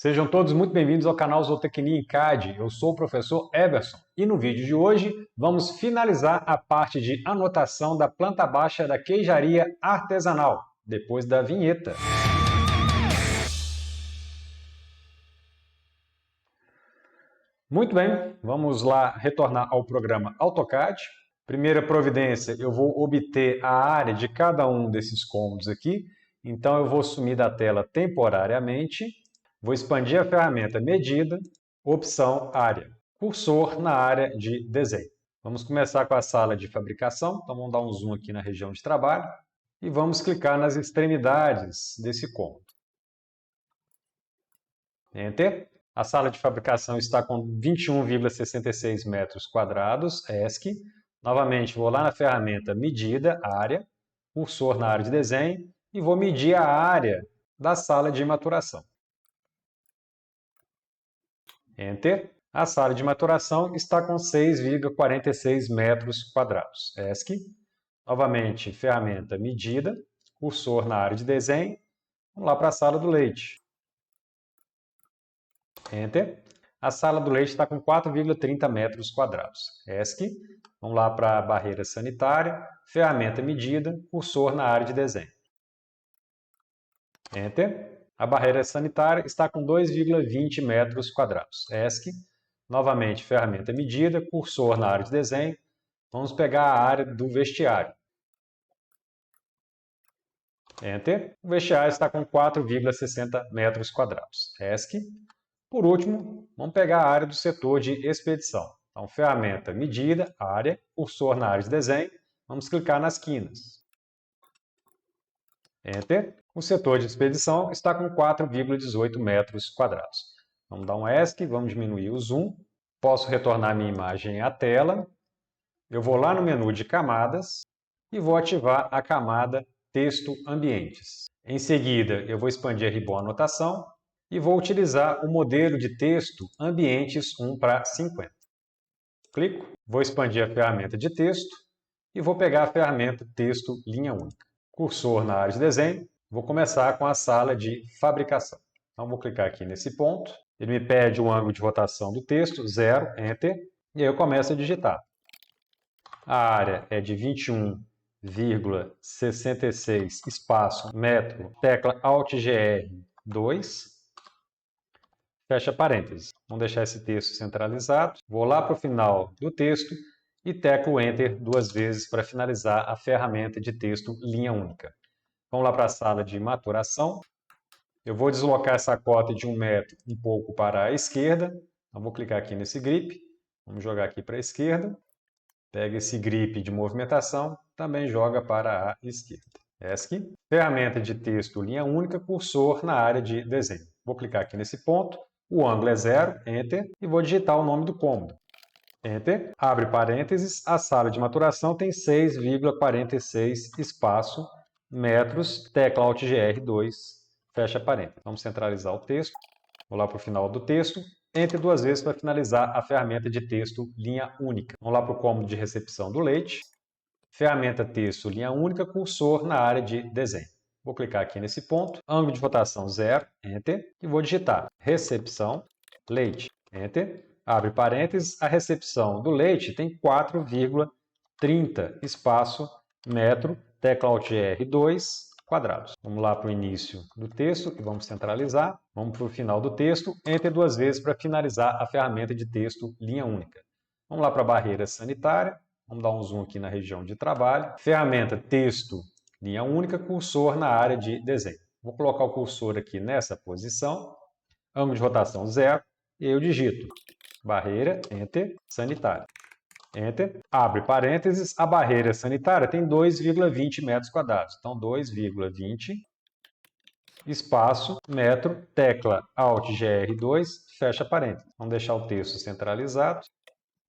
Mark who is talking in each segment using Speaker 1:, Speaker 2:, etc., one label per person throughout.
Speaker 1: Sejam todos muito bem-vindos ao canal Zootecnia em CAD. Eu sou o professor Everson e no vídeo de hoje vamos finalizar a parte de anotação da planta baixa da queijaria artesanal, depois da vinheta. Muito bem, vamos lá retornar ao programa AutoCAD. Primeira providência, eu vou obter a área de cada um desses cômodos aqui, então eu vou sumir da tela temporariamente. Vou expandir a ferramenta Medida, opção Área, cursor na área de desenho. Vamos começar com a sala de fabricação, então vamos dar um zoom aqui na região de trabalho e vamos clicar nas extremidades desse cômodo. Enter. A sala de fabricação está com 21,66 metros quadrados, ESC. Novamente, vou lá na ferramenta Medida, Área, cursor na área de desenho e vou medir a área da sala de maturação. Enter. A sala de maturação está com 6,46 metros quadrados. ESC. Novamente, ferramenta Medida, cursor na área de desenho. Vamos lá para a sala do leite. Enter. A sala do leite está com 4,30 metros quadrados. ESC. Vamos lá para a barreira sanitária, ferramenta Medida, cursor na área de desenho. Enter. A barreira sanitária está com 2,20 metros quadrados. ESC. Novamente, ferramenta Medida, cursor na área de desenho. Vamos pegar a área do vestiário. Enter. O vestiário está com 4,60 metros quadrados. ESC. Por último, vamos pegar a área do setor de expedição. Então, ferramenta Medida, área, cursor na área de desenho. Vamos clicar nas quinas. Enter. O setor de expedição está com 4,18 metros quadrados. Vamos dar um ESC, vamos diminuir o zoom. Posso retornar minha imagem à tela. Eu vou lá no menu de camadas e vou ativar a camada Texto Ambientes. Em seguida, eu vou expandir a ribbon Anotação e vou utilizar o modelo de texto Ambientes 1:50. Clico, vou expandir a ferramenta de texto e vou pegar a ferramenta Texto Linha Única. Cursor na área de desenho. Vou começar com a sala de fabricação. Então, vou clicar aqui nesse ponto. Ele me pede o ângulo de rotação do texto, 0, Enter. E aí eu começo a digitar. A área é de 21,66 espaço metro, tecla Alt GR 2, fecha parênteses. Vamos deixar esse texto centralizado. Vou lá para o final do texto e teclo Enter duas vezes para finalizar a ferramenta de texto linha única. Vamos lá para a sala de maturação. Eu vou deslocar essa cota de 1 metro um pouco para a esquerda. Então, vou clicar aqui nesse grip. Vamos jogar aqui para a esquerda. Pega esse grip de movimentação, também joga para a esquerda. ESC. Ferramenta de texto linha única, cursor na área de desenho. Vou clicar aqui nesse ponto. O ângulo é 0, Enter. E vou digitar o nome do cômodo. Enter. Abre parênteses. A sala de maturação tem 6,46 espaço metros, tecla Alt GR2, fecha parênteses. Vamos centralizar o texto. Vou lá para o final do texto. Entre duas vezes para finalizar a ferramenta de texto linha única. Vamos lá para o cômodo de recepção do leite. Ferramenta texto linha única, cursor na área de desenho. Vou clicar aqui nesse ponto. Ângulo de rotação 0, Enter. E vou digitar recepção, leite, Enter. Abre parênteses. A recepção do leite tem 4,30 espaço metro, tecla Alt GR2, quadrados. Vamos lá para o início do texto e vamos centralizar. Vamos para o final do texto, Enter duas vezes para finalizar a ferramenta de texto linha única. Vamos lá para a barreira sanitária. Vamos dar um zoom aqui na região de trabalho. Ferramenta texto linha única, cursor na área de desenho. Vou colocar o cursor aqui nessa posição. Ângulo de rotação 0 e eu digito barreira, Enter, sanitária. Enter, abre parênteses, a barreira sanitária tem 2,20 metros quadrados. Então, 2,20 espaço metro, tecla Alt GR2, fecha parênteses. Vamos deixar o texto centralizado.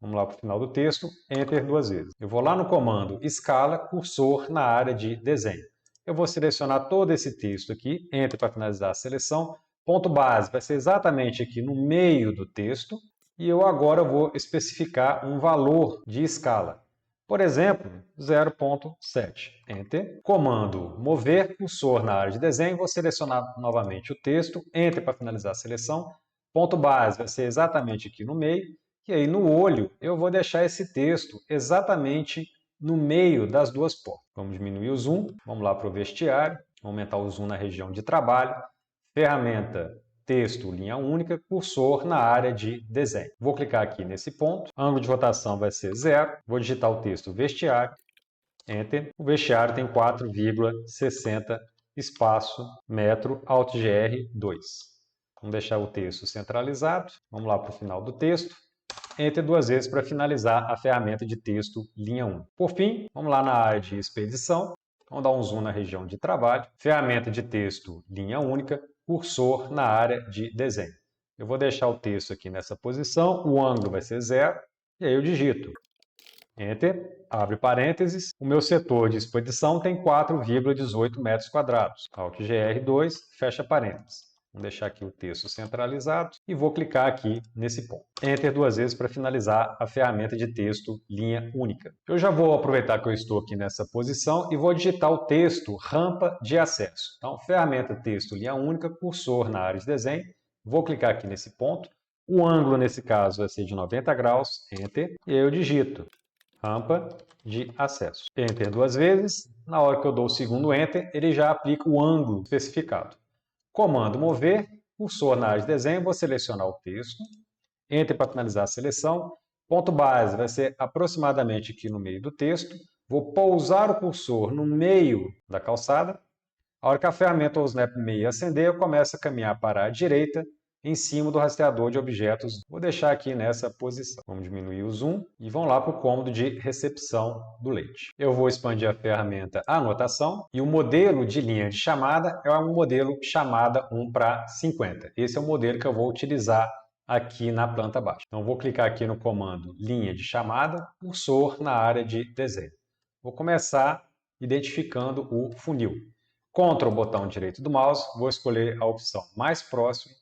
Speaker 1: Vamos lá para o final do texto, Enter duas vezes. Eu vou lá no comando Escala, cursor na área de desenho. Eu vou selecionar todo esse texto aqui, Enter para finalizar a seleção. Ponto base vai ser exatamente aqui no meio do texto. E eu agora vou especificar um valor de escala. Por exemplo, 0.7. Enter. Comando mover cursor na área de desenho. Vou selecionar novamente o texto. Enter para finalizar a seleção. Ponto base vai ser exatamente aqui no meio. E aí no olho eu vou deixar esse texto exatamente no meio das duas portas. Vamos diminuir o zoom. Vamos lá para o vestiário. Aumentar o zoom na região de trabalho. Ferramenta texto, linha única, cursor na área de desenho. Vou clicar aqui nesse ponto, ângulo de rotação vai ser 0, vou digitar o texto vestiário, Enter. O vestiário tem 4,60 espaço metro, Alt GR 2. Vamos deixar o texto centralizado, vamos lá para o final do texto, Enter 2 vezes para finalizar a ferramenta de texto linha 1. Por fim, vamos lá na área de expedição, vamos dar um zoom na região de trabalho, ferramenta de texto linha única, cursor na área de desenho. Eu vou deixar o texto aqui nessa posição, o ângulo vai ser 0, e aí eu digito Enter, abre parênteses, o meu setor de expedição tem 4,18 metros quadrados. Alt GR2, fecha parênteses. Vou deixar aqui o texto centralizado e vou clicar aqui nesse ponto. Enter 2 vezes para finalizar a ferramenta de texto linha única. Eu já vou aproveitar que eu estou aqui nessa posição e vou digitar o texto rampa de acesso. Então, ferramenta texto linha única, cursor na área de desenho. Vou clicar aqui nesse ponto. O ângulo nesse caso vai ser de 90 graus, Enter, e aí eu digito rampa de acesso. Enter 2 vezes. Na hora que eu dou o segundo Enter, ele já aplica o ângulo especificado. Comando mover, cursor na área de desenho, vou selecionar o texto, Enter para finalizar a seleção, ponto base vai ser aproximadamente aqui no meio do texto, vou pousar o cursor no meio da calçada, a hora que a ferramenta ou o Snap Meio acender, eu começo a caminhar para a direita, em cima do rastreador de objetos. Vou deixar aqui nessa posição. Vamos diminuir o zoom e vamos lá para o cômodo de recepção do leite. Eu vou expandir a ferramenta Anotação e o modelo de linha de chamada é um modelo chamada 1:50. Esse é o modelo que eu vou utilizar aqui na planta baixa. Então vou clicar aqui no comando linha de chamada, cursor na área de desenho. Vou começar identificando o funil. Ctrl botão direito do mouse, vou escolher a opção mais próximo,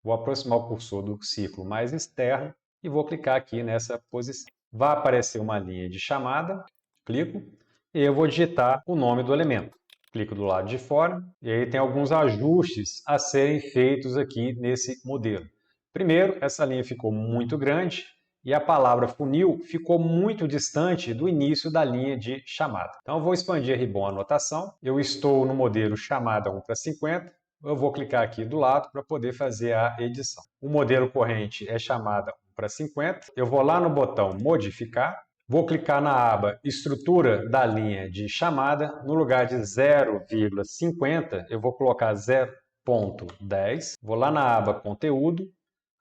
Speaker 1: vou aproximar o cursor do círculo mais externo e vou clicar aqui nessa posição. Vai aparecer uma linha de chamada, clico e eu vou digitar o nome do elemento. Clico do lado de fora e aí tem alguns ajustes a serem feitos aqui nesse modelo. Primeiro, essa linha ficou muito grande e a palavra funil ficou muito distante do início da linha de chamada. Então eu vou expandir a ribbon anotação, eu estou no modelo chamada 1:50, eu vou clicar aqui do lado para poder fazer a edição. O modelo corrente é chamada 1:50, eu vou lá no botão modificar, vou clicar na aba estrutura da linha de chamada, no lugar de 0,50 eu vou colocar 0,10, vou lá na aba conteúdo,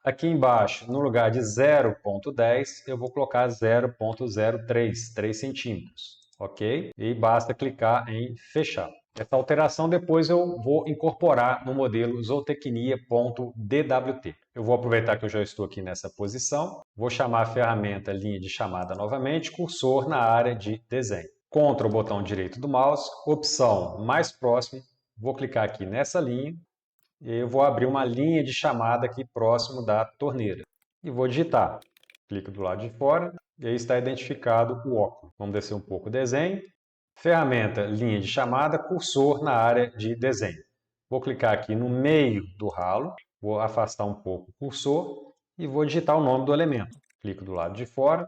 Speaker 1: aqui embaixo, no lugar de 0,10, eu vou colocar 0,03, 3 centímetros, ok? E basta clicar em fechar. Essa alteração depois eu vou incorporar no modelo zootecnia.dwt. Eu vou aproveitar que eu já estou aqui nessa posição, vou chamar a ferramenta linha de chamada novamente, cursor na área de desenho. Ctrl botão direito do mouse, opção mais próximo, vou clicar aqui nessa linha, e eu vou abrir uma linha de chamada aqui próximo da torneira. E vou digitar. Clico do lado de fora e aí está identificado o óculos. Vamos descer um pouco o desenho. Ferramenta, linha de chamada, cursor na área de desenho. Vou clicar aqui no meio do ralo, vou afastar um pouco o cursor e vou digitar o nome do elemento. Clico do lado de fora.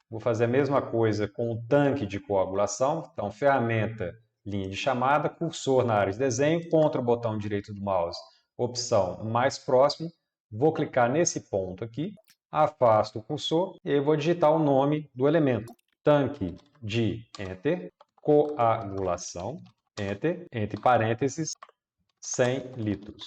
Speaker 1: Vou fazer a mesma coisa com o tanque de coagulação. Então, ferramenta, linha de chamada, cursor na área de desenho, contra o botão direito do mouse, opção mais próximo, vou clicar nesse ponto aqui, afasto o cursor e vou digitar o nome do elemento. Tanque de Enter, coagulação, Enter, entre parênteses, 100 litros.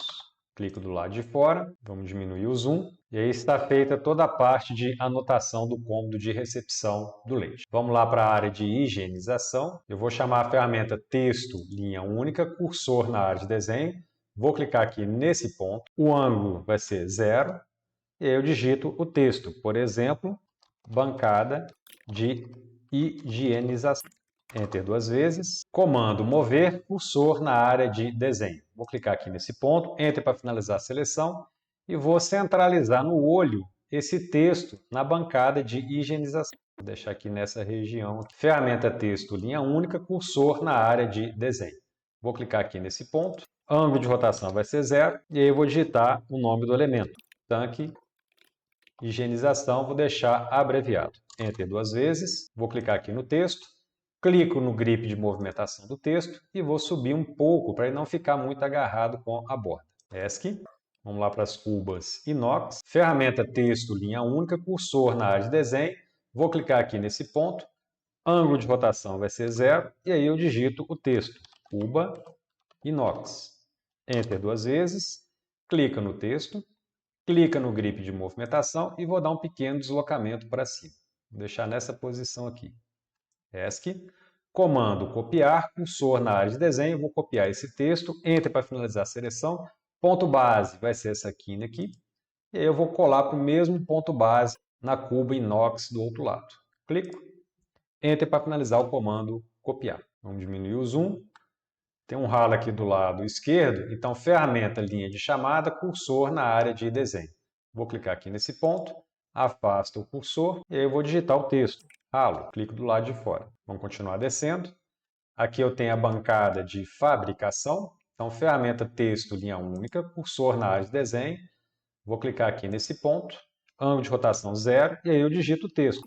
Speaker 1: Clico do lado de fora, vamos diminuir o zoom, e aí está feita toda a parte de anotação do cômodo de recepção do leite. Vamos lá para a área de higienização, eu vou chamar a ferramenta texto, linha única, cursor na área de desenho, vou clicar aqui nesse ponto, o ângulo vai ser 0, e aí eu digito o texto, por exemplo, bancada de higienização. Enter 2 vezes, comando mover, cursor na área de desenho. Vou clicar aqui nesse ponto, Enter para finalizar a seleção e vou centralizar no olho esse texto na bancada de higienização. Vou deixar aqui nessa região. Ferramenta texto, linha única, cursor na área de desenho. Vou clicar aqui nesse ponto. Ângulo de rotação vai ser 0. E aí eu vou digitar o nome do elemento. Tanque higienização, vou deixar abreviado. Enter 2 vezes. Vou clicar aqui no texto. Clico no grip de movimentação do texto e vou subir um pouco para ele não ficar muito agarrado com a borda. ESC. Vamos lá para as cubas inox. Ferramenta texto, linha única, cursor na área de desenho. Vou clicar aqui nesse ponto. Ângulo de rotação vai ser 0. E aí eu digito o texto. Cuba inox. Enter 2 vezes. Clica no texto. Clica no grip de movimentação e vou dar um pequeno deslocamento para cima. Vou deixar nessa posição aqui. ESC. Comando copiar, cursor na área de desenho, vou copiar esse texto, Enter para finalizar a seleção, ponto base vai ser essa quina aqui, e aí eu vou colar para o mesmo ponto base na cuba inox do outro lado. Clico, Enter para finalizar o comando copiar. Vamos diminuir o zoom. Tem um ralo aqui do lado esquerdo, então ferramenta linha de chamada, cursor na área de desenho. Vou clicar aqui nesse ponto, afasto o cursor e aí eu vou digitar o texto. Ralo, clico do lado de fora. Vamos continuar descendo. Aqui eu tenho a bancada de fabricação, então ferramenta texto linha única, cursor na área de desenho. Vou clicar aqui nesse ponto, ângulo de rotação 0 e aí eu digito o texto.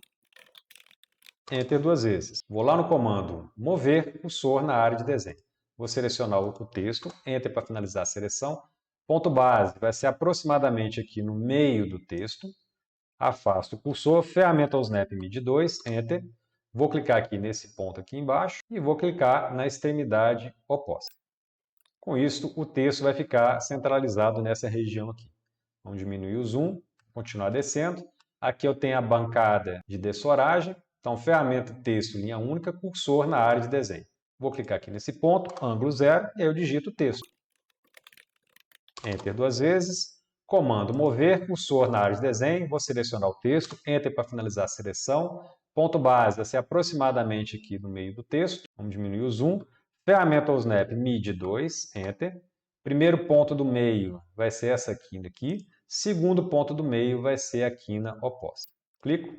Speaker 1: Enter 2 vezes. Vou lá no comando mover, cursor na área de desenho. Vou selecionar o texto, Enter para finalizar a seleção. Ponto base vai ser aproximadamente aqui no meio do texto. Afasto o cursor, ferramenta Snap MIDI 2, Enter. Vou clicar aqui nesse ponto aqui embaixo e vou clicar na extremidade oposta. Com isso, o texto vai ficar centralizado nessa região aqui. Vamos diminuir o zoom, continuar descendo. Aqui eu tenho a bancada de dessoragem. Então, ferramenta texto, linha única, cursor na área de desenho. Vou clicar aqui nesse ponto, ângulo 0, e aí eu digito o texto. Enter 2 vezes. Comando mover, cursor na área de desenho. Vou selecionar o texto, Enter para finalizar a seleção. Ponto base vai ser aproximadamente aqui no meio do texto. Vamos diminuir o zoom. Ferramenta Snap MIDI 2, Enter. Primeiro ponto do meio vai ser essa quina aqui. Segundo ponto do meio vai ser a quina oposta. Clico.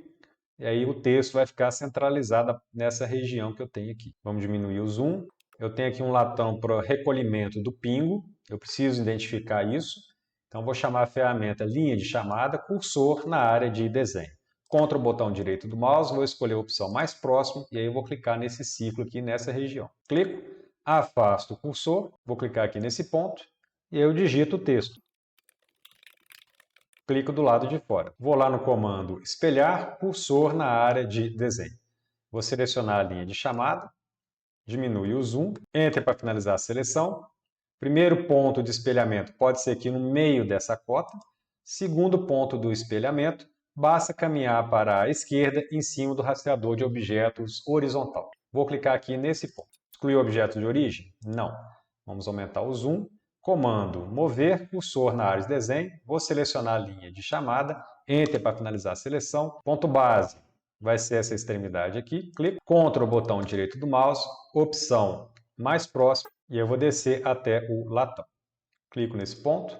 Speaker 1: E aí o texto vai ficar centralizado nessa região que eu tenho aqui. Vamos diminuir o zoom. Eu tenho aqui um latão para recolhimento do pingo. Eu preciso identificar isso. Então vou chamar a ferramenta linha de chamada, cursor na área de desenho. Contra o botão direito do mouse, vou escolher a opção mais próxima e aí eu vou clicar nesse ciclo aqui nessa região. Clico, afasto o cursor, vou clicar aqui nesse ponto e aí eu digito o texto. Clico do lado de fora. Vou lá no comando espelhar, cursor na área de desenho. Vou selecionar a linha de chamada, diminui o zoom, Enter para finalizar a seleção. Primeiro ponto de espelhamento pode ser aqui no meio dessa cota. Segundo ponto do espelhamento, basta caminhar para a esquerda em cima do rastreador de objetos horizontal. Vou clicar aqui nesse ponto. Excluir o objeto de origem? Não. Vamos aumentar o zoom. Comando mover, cursor na área de desenho, vou selecionar a linha de chamada, Enter para finalizar a seleção, ponto base vai ser essa extremidade aqui, clico, Ctrl botão direito do mouse, opção mais próximo e eu vou descer até o latão. Clico nesse ponto,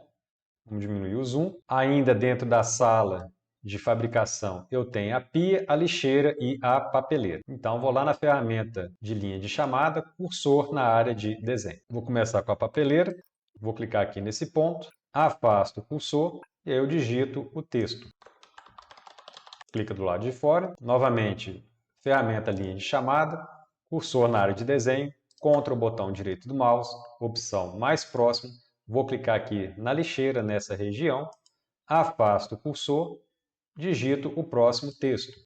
Speaker 1: vamos diminuir o zoom, ainda dentro da sala de fabricação eu tenho a pia, a lixeira e a papeleira. Então vou lá na ferramenta de linha de chamada, cursor na área de desenho. Vou começar com a papeleira. Vou clicar aqui nesse ponto, afasto o cursor e aí eu digito o texto. Clica do lado de fora, novamente, ferramenta linha de chamada, cursor na área de desenho, Ctrl botão direito do mouse, opção mais próximo, vou clicar aqui na lixeira nessa região, afasto o cursor, digito o próximo texto.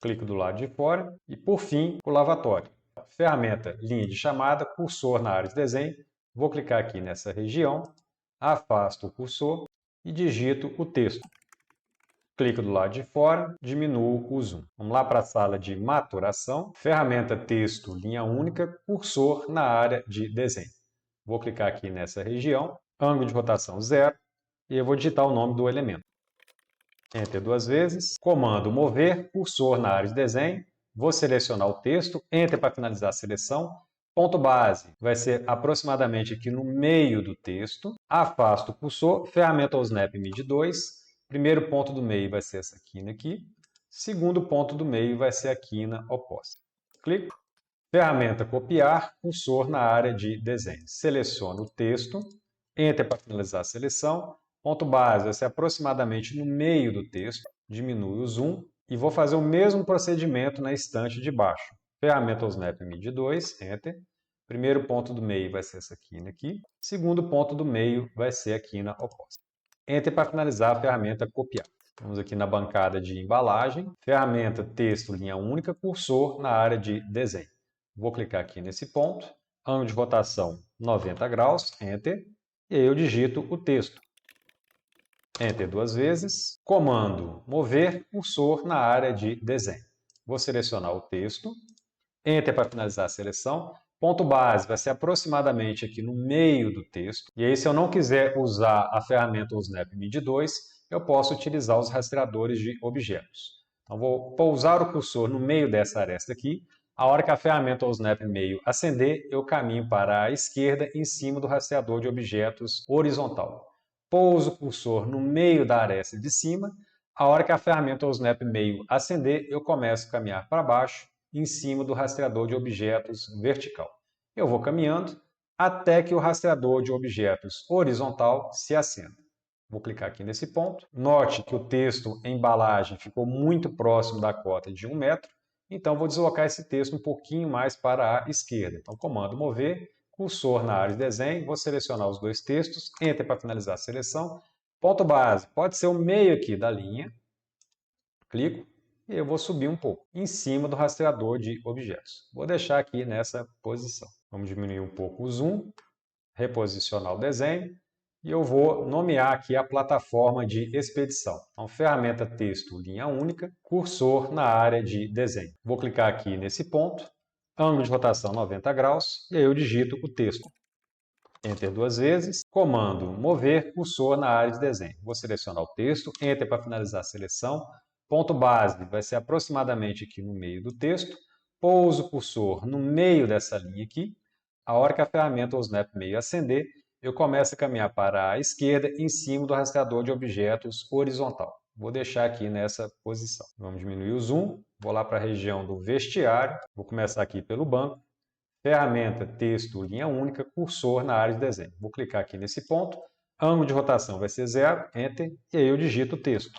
Speaker 1: Clico do lado de fora e, por fim, o lavatório. Ferramenta linha de chamada, cursor na área de desenho, vou clicar aqui nessa região, afasto o cursor e digito o texto. Clico do lado de fora, diminuo o zoom. Vamos lá para a sala de maturação, ferramenta texto, linha única, cursor na área de desenho. Vou clicar aqui nessa região, ângulo de rotação 0 e eu vou digitar o nome do elemento. Enter 2 vezes, comando mover, cursor na área de desenho, vou selecionar o texto, Enter para finalizar a seleção. Ponto base vai ser aproximadamente aqui no meio do texto. Afasto o cursor, ferramenta Snap MIDI 2. Primeiro ponto do meio vai ser essa quina aqui. Segundo ponto do meio vai ser a quina oposta. Clico. Ferramenta copiar, cursor na área de desenho. Seleciono o texto, Enter para finalizar a seleção. Ponto base vai ser aproximadamente no meio do texto. Diminui o zoom e vou fazer o mesmo procedimento na estante de baixo. Ferramenta Snap Mid 2, Enter. Primeiro ponto do meio vai ser essa quina aqui. Segundo ponto do meio vai ser a quina oposta. Enter para finalizar a ferramenta copiar. Vamos aqui na bancada de embalagem. Ferramenta texto linha única, cursor na área de desenho. Vou clicar aqui nesse ponto. Ângulo de rotação 90 graus, Enter. E aí eu digito o texto. Enter duas vezes. Comando mover, cursor na área de desenho. Vou selecionar o texto. Enter para finalizar a seleção. Ponto base vai ser aproximadamente aqui no meio do texto. E aí, se eu não quiser usar a ferramenta Snap Mid 2, eu posso utilizar os rastreadores de objetos. Então, vou pousar o cursor no meio dessa aresta aqui. A hora que a ferramenta Snap Meio acender, eu caminho para a esquerda em cima do rastreador de objetos horizontal. Pouso o cursor no meio da aresta de cima. A hora que a ferramenta Snap Meio acender, eu começo a caminhar para baixo em cima do rastreador de objetos vertical. Eu vou caminhando até que o rastreador de objetos horizontal se acenda. Vou clicar aqui nesse ponto. Note que o texto em embalagem ficou muito próximo da cota de 1 metro, então vou deslocar esse texto um pouquinho mais para a esquerda. Então, comando mover, cursor na área de desenho, vou selecionar os dois textos, Enter para finalizar a seleção. Ponto base, pode ser o meio aqui da linha. Clico. E eu vou subir um pouco em cima do rastreador de objetos. Vou deixar aqui nessa posição. Vamos diminuir um pouco o zoom, reposicionar o desenho e eu vou nomear aqui a plataforma de expedição. Então, ferramenta texto linha única, cursor na área de desenho. Vou clicar aqui nesse ponto, ângulo de rotação 90 graus e aí eu digito o texto. Enter duas vezes, comando mover, cursor na área de desenho. Vou selecionar o texto, Enter para finalizar a seleção. Ponto base vai ser aproximadamente aqui no meio do texto. Pouso o cursor no meio dessa linha aqui. A hora que a ferramenta Snap Meio acender, eu começo a caminhar para a esquerda em cima do rastreador de objetos horizontal. Vou deixar aqui nessa posição. Vamos diminuir o zoom. Vou lá para a região do vestiário. Vou começar aqui pelo banco. Ferramenta texto linha única, cursor na área de desenho. Vou clicar aqui nesse ponto. Ângulo de rotação vai ser 0, Enter, e aí eu digito o texto.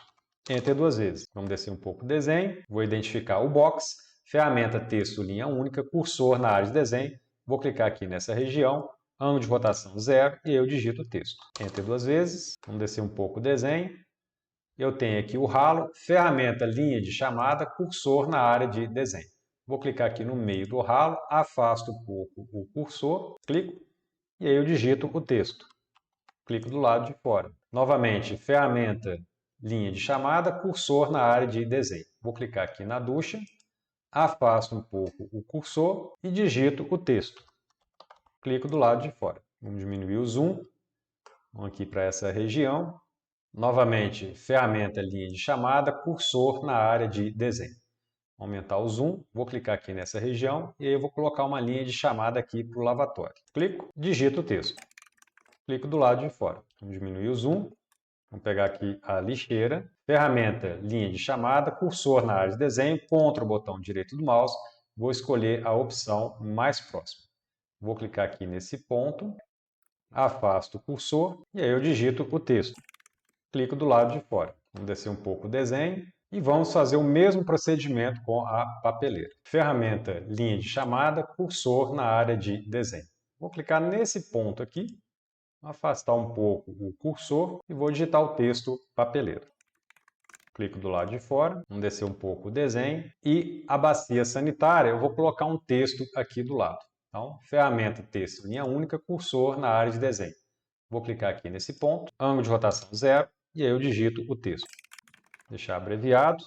Speaker 1: Enter duas vezes. Vamos descer um pouco o desenho. Vou identificar o box. Ferramenta texto linha única, cursor na área de desenho. Vou clicar aqui nessa região. Ângulo de rotação 0 e eu digito o texto. Enter duas vezes. Vamos descer um pouco o desenho. Eu tenho aqui o ralo. Ferramenta linha de chamada, cursor na área de desenho. Vou clicar aqui no meio do ralo, afasto um pouco o cursor, clico e aí eu digito o texto. Clico do lado de fora. Novamente, ferramenta linha de chamada, cursor na área de desenho. Vou clicar aqui na ducha, afasto um pouco o cursor e digito o texto. Clico do lado de fora. Vamos diminuir o zoom. Vamos aqui para essa região. Novamente, ferramenta linha de chamada, cursor na área de desenho. Aumentar o zoom, vou clicar aqui nessa região e aí eu vou colocar uma linha de chamada aqui para o lavatório. Clico, digito o texto. Clico do lado de fora. Vamos diminuir o zoom. Vamos pegar aqui a lixeira. Ferramenta, linha de chamada, cursor na área de desenho, contra o botão direito do mouse. Vou escolher a opção mais próxima. Vou clicar aqui nesse ponto, afasto o cursor e aí eu digito o texto. Clico do lado de fora. Vamos descer um pouco o desenho. E vamos fazer o mesmo procedimento com a papeleira. Ferramenta linha de chamada, cursor na área de desenho. Vou clicar nesse ponto aqui, afastar um pouco o cursor e vou digitar o texto papeleira. Clico do lado de fora, vamos descer um pouco o desenho e a bacia sanitária eu vou colocar um texto aqui do lado. Então, ferramenta texto linha única, cursor na área de desenho. Vou clicar aqui nesse ponto, ângulo de rotação 0 e aí eu digito o texto. Deixar abreviado,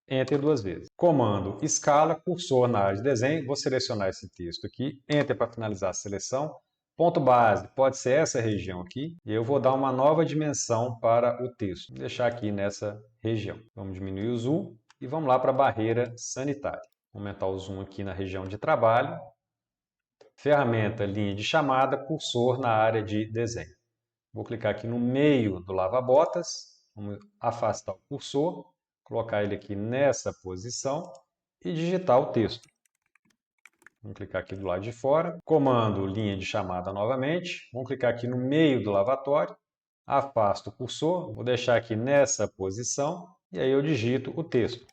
Speaker 1: Enter duas vezes. Comando escala, cursor na área de desenho, vou selecionar esse texto aqui, Enter para finalizar a seleção. Ponto base, pode ser essa região aqui, e eu vou dar uma nova dimensão para o texto. Vou deixar aqui nessa região. Vamos diminuir o zoom e vamos lá para a barreira sanitária. Vou aumentar o zoom aqui na região de trabalho. Ferramenta linha de chamada, cursor na área de desenho. Vou clicar aqui no meio do lava-botas. Vamos afastar o cursor, colocar ele aqui nessa posição e digitar o texto. Vamos clicar aqui do lado de fora, comando linha de chamada novamente, vamos clicar aqui no meio do lavatório, afasto o cursor, vou deixar aqui nessa posição e aí eu digito o texto.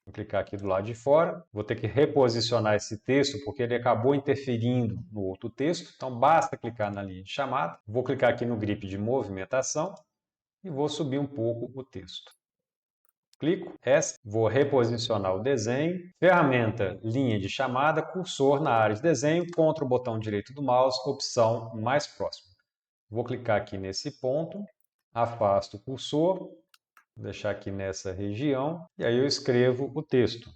Speaker 1: Vou clicar aqui do lado de fora, vou ter que reposicionar esse texto porque ele acabou interferindo no outro texto, então basta clicar na linha de chamada, vou clicar aqui no grip de movimentação e vou subir um pouco o texto. Clico S, vou reposicionar o desenho, ferramenta linha de chamada, cursor na área de desenho, contra o botão direito do mouse, opção mais próximo. Vou clicar aqui nesse ponto, afasto o cursor, vou deixar aqui nessa região, e aí eu escrevo o texto.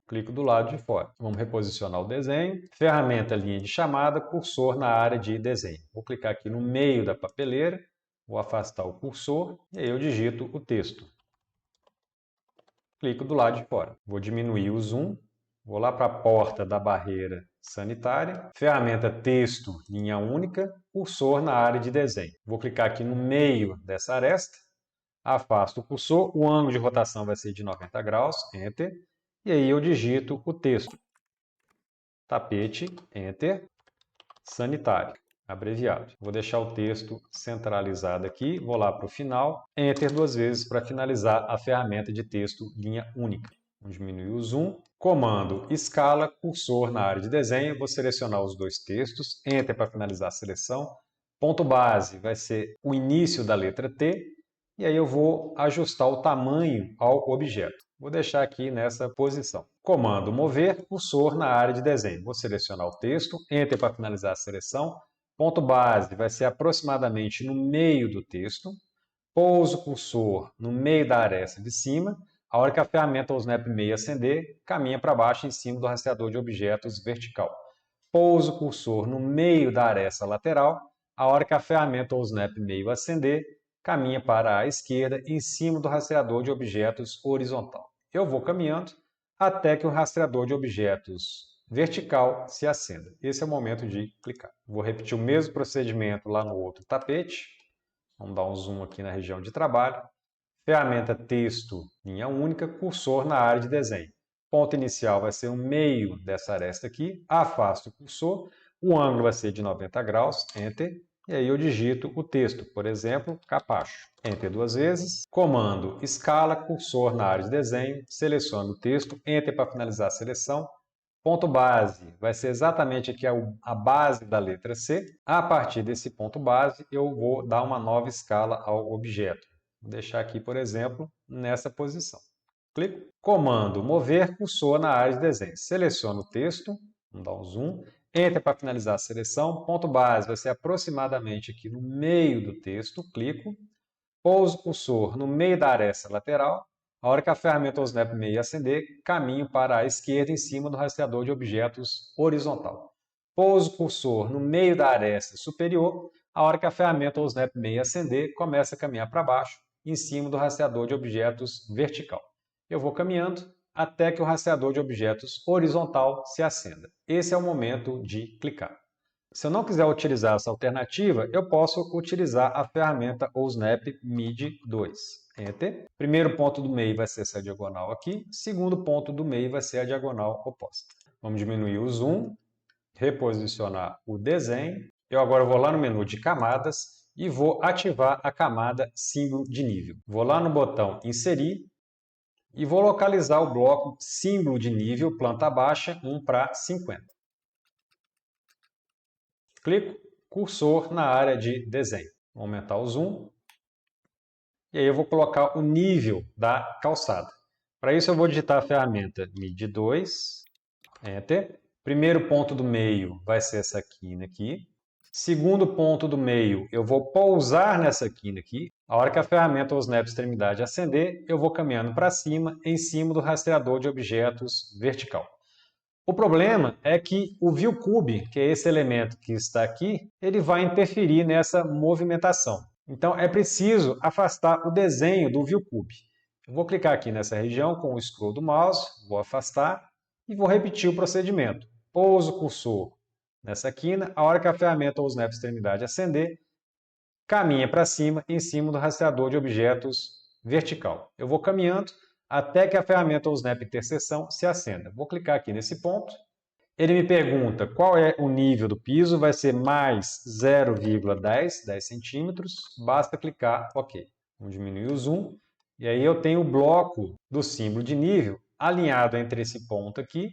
Speaker 1: Clico do lado de fora. Vamos reposicionar o desenho, ferramenta linha de chamada, cursor na área de desenho. Vou clicar aqui no meio da papeleira, vou afastar o cursor, e aí eu digito o texto. Clico do lado de fora. Vou diminuir o zoom, vou lá para a porta da barreira sanitária, ferramenta texto, linha única, cursor na área de desenho. Vou clicar aqui no meio dessa aresta, afasto o cursor, o ângulo de rotação vai ser de 90 graus, Enter, e aí eu digito o texto. Tapete, Enter, sanitário, abreviado. Vou deixar o texto centralizado aqui, vou lá para o final, Enter 2 vezes para finalizar a ferramenta de texto linha única. Vamos diminuir o zoom, comando escala, cursor na área de desenho, vou selecionar os dois textos, Enter para finalizar a seleção, ponto base vai ser o início da letra T, e aí eu vou ajustar o tamanho ao objeto. Vou deixar aqui nessa posição. Comando mover, cursor na área de desenho. Vou selecionar o texto, Enter para finalizar a seleção. Ponto base vai ser aproximadamente no meio do texto. Pouso o cursor no meio da aresta de cima. A hora que a ferramenta ou snap meio acender, caminha para baixo em cima do rastreador de objetos vertical. Pouso o cursor no meio da aresta lateral. A hora que a ferramenta ou snap meio acender, caminha para a esquerda em cima do rastreador de objetos horizontal. Eu vou caminhando até que o rastreador de objetos vertical se acenda. Esse é o momento de clicar. Vou repetir o mesmo procedimento lá no outro tapete. Vamos dar um zoom aqui na região de trabalho. Ferramenta texto, linha única, cursor na área de desenho. Ponto inicial vai ser o meio dessa aresta aqui. Afasto o cursor. O ângulo vai ser de 90 graus. Enter. E aí eu digito o texto, por exemplo, capacho. Enter 2 vezes. Comando escala, cursor na área de desenho. Seleciono o texto. Enter para finalizar a seleção. Ponto base vai ser exatamente aqui a base da letra C. A partir desse ponto base, eu vou dar uma nova escala ao objeto. Vou deixar aqui, por exemplo, nessa posição. Clico. Comando mover, cursor na área de desenho. Seleciono o texto. Vamos dar um zoom. Enter para finalizar a seleção. Ponto base vai ser aproximadamente aqui no meio do texto. Clico. Pouso o cursor no meio da aresta lateral. A hora que a ferramenta ou snap meio acender, caminho para a esquerda em cima do rastreador de objetos horizontal. Pouso o cursor no meio da aresta superior. A hora que a ferramenta ou snap meio acender, começa a caminhar para baixo em cima do rastreador de objetos vertical. Eu vou caminhando até que o rastreador de objetos horizontal se acenda. Esse é o momento de clicar. Se eu não quiser utilizar essa alternativa, eu posso utilizar a ferramenta ou snap mid 2. Enter. Primeiro ponto do meio vai ser essa diagonal aqui. Segundo ponto do meio vai ser a diagonal oposta. Vamos diminuir o zoom, reposicionar o desenho. Eu agora vou lá no menu de camadas e vou ativar a camada símbolo de nível. Vou lá no botão inserir e vou localizar o bloco símbolo de nível planta baixa 1 para 50. Clico, cursor na área de desenho. Vou aumentar o zoom. E aí eu vou colocar o nível da calçada. Para isso eu vou digitar a ferramenta mid 2, Enter. Primeiro ponto do meio vai ser essa quina aqui. Segundo ponto do meio, eu vou pousar nessa quina aqui. A hora que a ferramenta ou snap extremidade acender, eu vou caminhando para cima, em cima do rastreador de objetos vertical. O problema é que o ViewCube, que é esse elemento que está aqui, ele vai interferir nessa movimentação. Então é preciso afastar o desenho do ViewCube. Eu vou clicar aqui nessa região com o scroll do mouse, vou afastar e vou repetir o procedimento. Pouso o cursor nessa quina, a hora que a ferramenta ou snap extremidade acender, caminha para cima em cima do rastreador de objetos vertical. Eu vou caminhando até que a ferramenta ou Snap Interseção se acenda. Vou clicar aqui nesse ponto. Ele me pergunta qual é o nível do piso, vai ser mais 0,10 centímetros. Basta clicar OK. Vamos diminuir o zoom. E aí eu tenho o bloco do símbolo de nível alinhado entre esse ponto aqui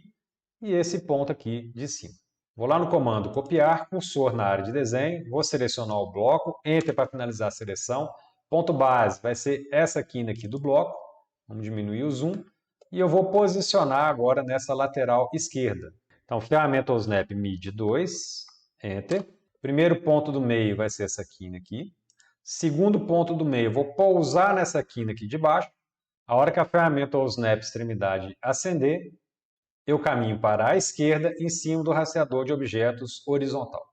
Speaker 1: e esse ponto aqui de cima. Vou lá no comando copiar, cursor na área de desenho, vou selecionar o bloco, Enter para finalizar a seleção. Ponto base vai ser essa quina aqui do bloco. Vamos diminuir o zoom. E eu vou posicionar agora nessa lateral esquerda. Então, ferramenta ou Snap Mid 2, Enter. Primeiro ponto do meio vai ser essa quina aqui. Segundo ponto do meio, vou pousar nessa quina aqui de baixo. A hora que a ferramenta ou Snap Extremidade acender, eu caminho para a esquerda em cima do rastreador de objetos horizontal.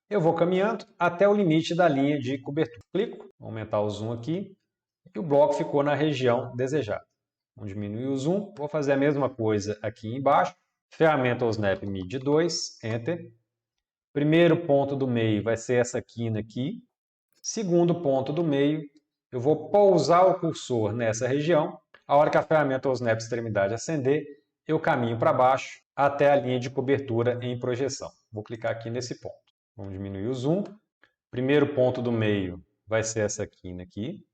Speaker 1: Eu vou caminhando até o limite da linha de cobertura. Clico, vou aumentar o zoom aqui e o bloco ficou na região desejada. Vamos diminuir o zoom, vou fazer a mesma coisa aqui embaixo. Ferramenta ou Snap Mid 2, Enter. Primeiro ponto do meio vai ser essa quina aqui. Segundo ponto do meio, eu vou pousar o cursor nessa região. A hora que a ferramenta ou Snap Extremidade acender, eu caminho para baixo até a linha de cobertura em projeção. Vou clicar aqui nesse ponto. Vamos diminuir o zoom. Primeiro ponto do meio vai ser essa quina aqui.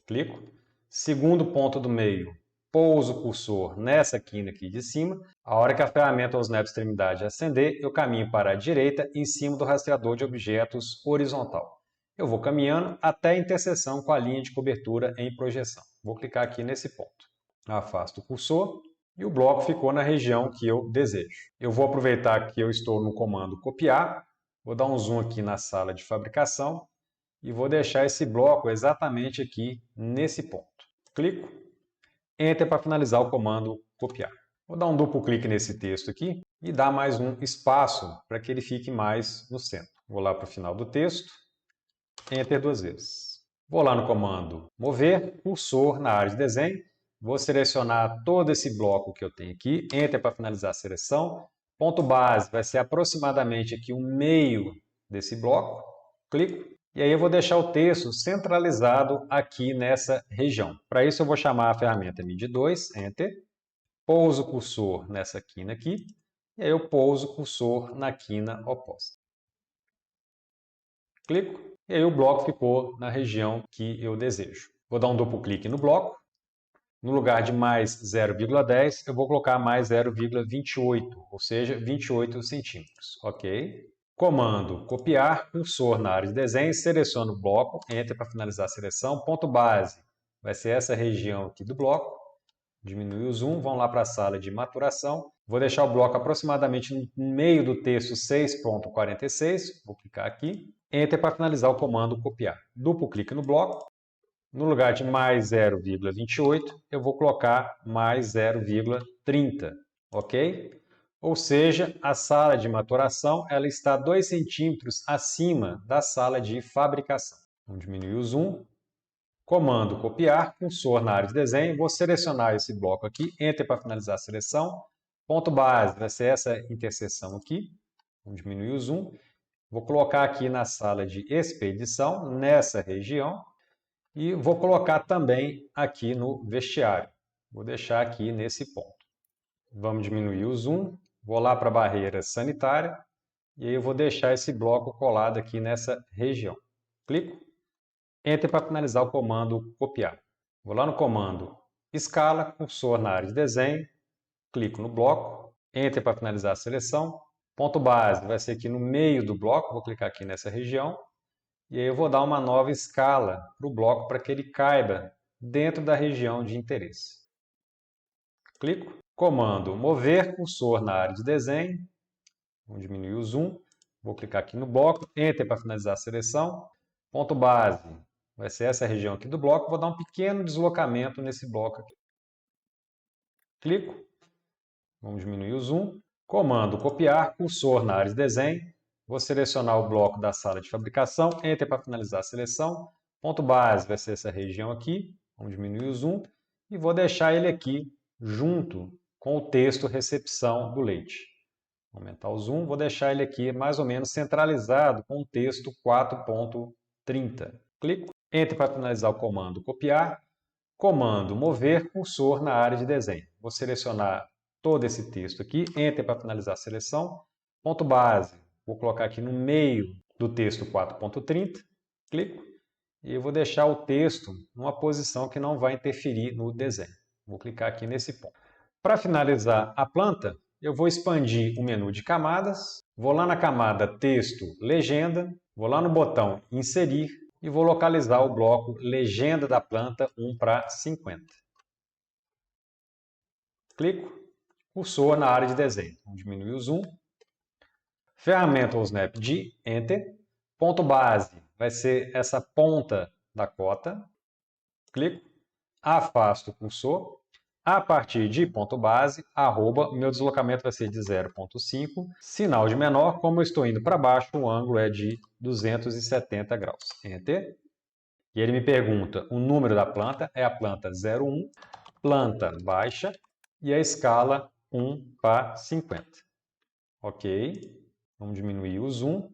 Speaker 1: Clico. Segundo ponto do meio, pouso o cursor nessa quina aqui de cima. A hora que a ferramenta ou Snap Extremidade acender, eu caminho para a direita em cima do rastreador de objetos horizontal. Eu vou caminhando até a interseção com a linha de cobertura em projeção. Vou clicar aqui nesse ponto. Afasto o cursor e o bloco ficou na região que eu desejo. Eu vou aproveitar que eu estou no comando copiar, vou dar um zoom aqui na sala de fabricação e vou deixar esse bloco exatamente aqui nesse ponto. Clico, Enter para finalizar o comando copiar. Vou dar um duplo clique nesse texto aqui e dar mais um espaço para que ele fique mais no centro. Vou lá para o final do texto, Enter duas vezes. Vou lá no comando mover, cursor na área de desenho, vou selecionar todo esse bloco que eu tenho aqui, Enter para finalizar a seleção. Ponto base vai ser aproximadamente aqui o meio desse bloco, clico. E aí eu vou deixar o texto centralizado aqui nessa região. Para isso eu vou chamar a ferramenta Mid 2, Enter, pouso o cursor nessa quina aqui, e aí eu pouso o cursor na quina oposta. Clico, e aí o bloco ficou na região que eu desejo. Vou dar um duplo clique no bloco. No lugar de mais 0,10, eu vou colocar mais 0,28, ou seja, 28 centímetros. Ok? Comando copiar, cursor na área de desenho, seleciono o bloco, Enter para finalizar a seleção, ponto base, vai ser essa região aqui do bloco, diminui o zoom, vamos lá para a sala de maturação, vou deixar o bloco aproximadamente no meio do texto 6.46, vou clicar aqui, Enter para finalizar o comando copiar. Duplo clique no bloco, no lugar de mais 0,28, eu vou colocar mais 0,30, ok? Ou seja, a sala de maturação ela está 2 centímetros acima da sala de fabricação. Vamos diminuir o zoom. Comando copiar, cursor na área de desenho, vou selecionar esse bloco aqui, Enter para finalizar a seleção. Ponto base vai ser essa interseção aqui. Vamos diminuir o zoom. Vou colocar aqui na sala de expedição, nessa região. E vou colocar também aqui no vestiário. Vou deixar aqui nesse ponto. Vamos diminuir o zoom. Vou lá para a barreira sanitária e aí eu vou deixar esse bloco colado aqui nessa região. Clico, Enter para finalizar o comando copiar. Vou lá no comando escala, cursor na área de desenho, clico no bloco, Enter para finalizar a seleção. Ponto base vai ser aqui no meio do bloco, vou clicar aqui nessa região. E aí eu vou dar uma nova escala para o bloco para que ele caiba dentro da região de interesse. Clico, comando mover cursor na área de desenho, vou diminuir o zoom, vou clicar aqui no bloco, Enter para finalizar a seleção, ponto base, vai ser essa região aqui do bloco, vou dar um pequeno deslocamento nesse bloco aqui. Clico, vamos diminuir o zoom, comando copiar, cursor na área de desenho, vou selecionar o bloco da sala de fabricação, Enter para finalizar a seleção, ponto base vai ser essa região aqui, vamos diminuir o zoom, e vou deixar ele aqui junto com o texto recepção do leite. Vou aumentar o zoom, vou deixar ele aqui mais ou menos centralizado com o texto 4.30. Clico, Enter para finalizar o comando copiar, comando mover cursor na área de desenho. Vou selecionar todo esse texto aqui, Enter para finalizar a seleção, ponto base, vou colocar aqui no meio do texto 4.30, clico, e eu vou deixar o texto numa posição que não vai interferir no desenho. Vou clicar aqui nesse ponto. Para finalizar a planta, eu vou expandir o menu de camadas, vou lá na camada Texto, Legenda, vou lá no botão Inserir e vou localizar o bloco Legenda da planta 1:50. Clico, cursor na área de desenho. Vamos diminuir o zoom. Ferramenta ou Snap-D, Enter. Ponto base vai ser essa ponta da cota. Clico, afasto o cursor. A partir de ponto base, arroba, meu deslocamento vai ser de 0.5. Sinal de menor, como eu estou indo para baixo, o ângulo é de 270 graus. Enter. E ele me pergunta, o número da planta é a planta 01, planta baixa e a escala 1:50. Ok. Vamos diminuir o zoom.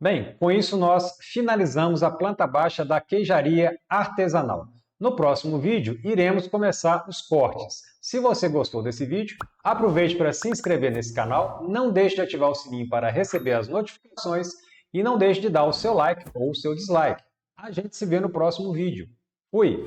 Speaker 1: Bem, com isso nós finalizamos a planta baixa da queijaria artesanal. No próximo vídeo, iremos começar os cortes. Se você gostou desse vídeo, aproveite para se inscrever nesse canal, não deixe de ativar o sininho para receber as notificações e não deixe de dar o seu like ou o seu dislike. A gente se vê no próximo vídeo. Fui!